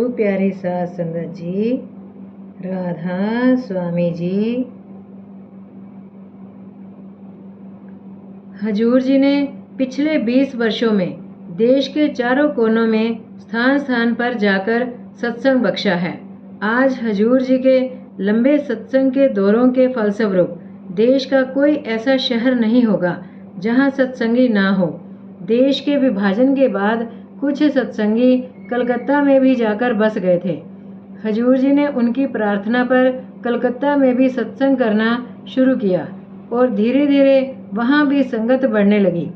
गुरु प्यारी साध संगत जी, राधा स्वामी जी, हजूर जी ने पिछले 20 वर्षों में देश के चारों कोनों में स्थान स्थान पर जाकर सत्संग बख्शा है। आज हजूर जी के लंबे सत्संग के दौरों के फलस्वरूप देश का कोई ऐसा शहर नहीं होगा जहां सत्संगी ना हो। देश के विभाजन के बाद कुछ सत्संगी कलकत्ता में भी जाकर बस गए थे। हजूर जी ने उनकी प्रार्थना पर कलकत्ता में भी सत्संग करना शुरू किया और धीरे धीरे वहाँ भी संगत बढ़ने लगी।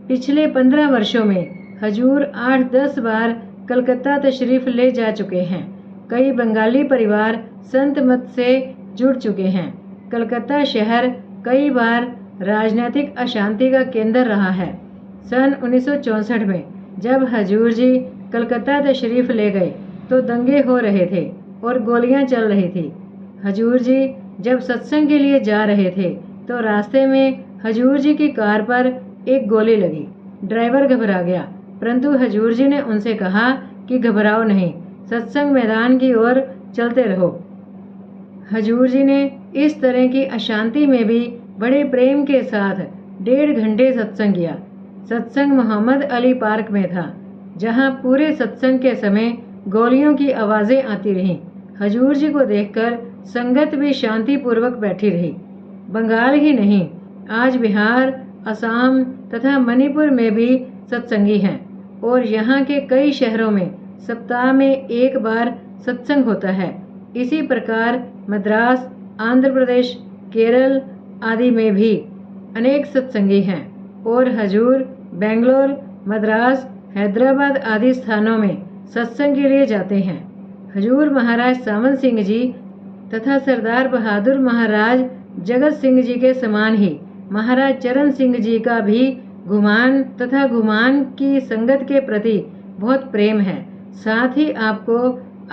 पिछले 15 वर्षों में हजूर 8-10 बार कलकत्ता तशरीफ ले जा चुके हैं। कई बंगाली परिवार संत मत से जुड़ चुके हैं। कलकत्ता शहर कई बार राजनीतिक अशांति का केंद्र रहा है। सन 1964 में जब हजूर जी कलकत्ता तशरीफ ले गए तो दंगे हो रहे थे और गोलियां चल रही थी। हजूर जी जब सत्संग के लिए जा रहे थे तो रास्ते में हजूर जी की कार पर एक गोली लगी। ड्राइवर घबरा गया, परंतु हजूर जी ने उनसे कहा कि घबराओ नहीं, सत्संग मैदान की ओर चलते रहो। हजूर जी ने इस तरह की अशांति में भी बड़े प्रेम के साथ 1.5 घंटे सत्संग किया। सत्संग मोहम्मद अली पार्क में था, जहां पूरे सत्संग के समय गोलियों की आवाजें आती रहीं। हजूर जी को देखकर संगत भी शांतिपूर्वक बैठी रही। बंगाल ही नहीं, आज बिहार, असम तथा मणिपुर में भी सत्संगी हैं और यहाँ के कई शहरों में सप्ताह में एक बार सत्संग होता है। इसी प्रकार मद्रास, आंध्र प्रदेश, केरल आदि में भी अनेक सत्संगी हैं और हजूर बेंगलोर, मद्रास, हैदराबाद आदि स्थानों में सत्संग के लिए जाते हैं। हजूर महाराज सामंत सिंह जी तथा सरदार बहादुर महाराज जगत सिंह जी के समान ही महाराज चरण सिंह जी का भी घुमान तथा घुमान की संगत के प्रति बहुत प्रेम है। साथ ही आपको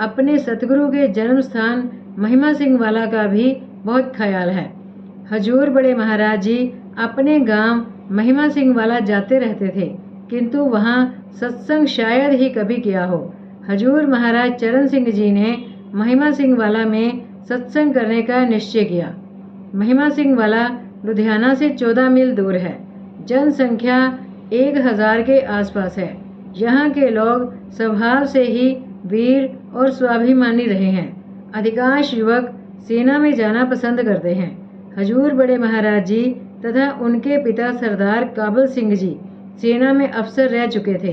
अपने सतगुरु के जन्म स्थान महिमा सिंह वाला का भी बहुत ख्याल है। हजूर बड़े महाराज जी अपने गांव महिमा सिंह वाला जाते रहते थे, किंतु वहां सत्संग शायद ही कभी किया हो। हजूर महाराज चरण सिंह जी ने महिमा सिंह वाला में सत्संग करने का निश्चय किया। महिमा सिंह वाला लुधियाना से 14 मील दूर है। जनसंख्या 1000 के आसपास है। यहाँ के लोग स्वभाव से ही वीर और स्वाभिमानी रहे हैं। अधिकांश युवक सेना में जाना पसंद करते हैं। हजूर बड़े महाराज जी तथा उनके पिता सरदार काबल सिंह जी सेना में अफसर रह चुके थे।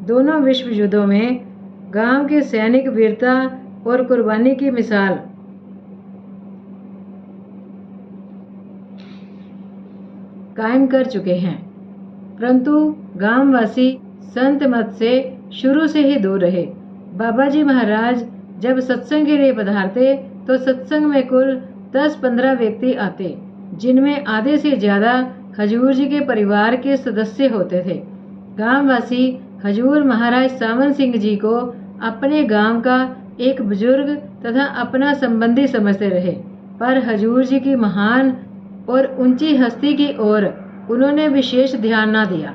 दोनों विश्व युद्धों में गांव के सैनिक वीरता और कुर्बानी की मिसाल कायम कर चुके हैं, परंतु गांववासी संत मत से शुरू से ही दूर रहे। बाबा जी महाराज जब सत्संग के लिए पधारते तो सत्संग में कुल 10-15 व्यक्ति आते, जिनमें आधे से ज्यादा हजूर जी के परिवार के सदस्य होते थे। गांववासी हजूर महाराज सामंत सिंह जी को अपने गांव का एक बुजुर्ग तथा अपना संबंधी समझते रहे, पर हजूर जी की महान और ऊंची हस्ती की ओर उन्होंने विशेष ध्यान न दिया।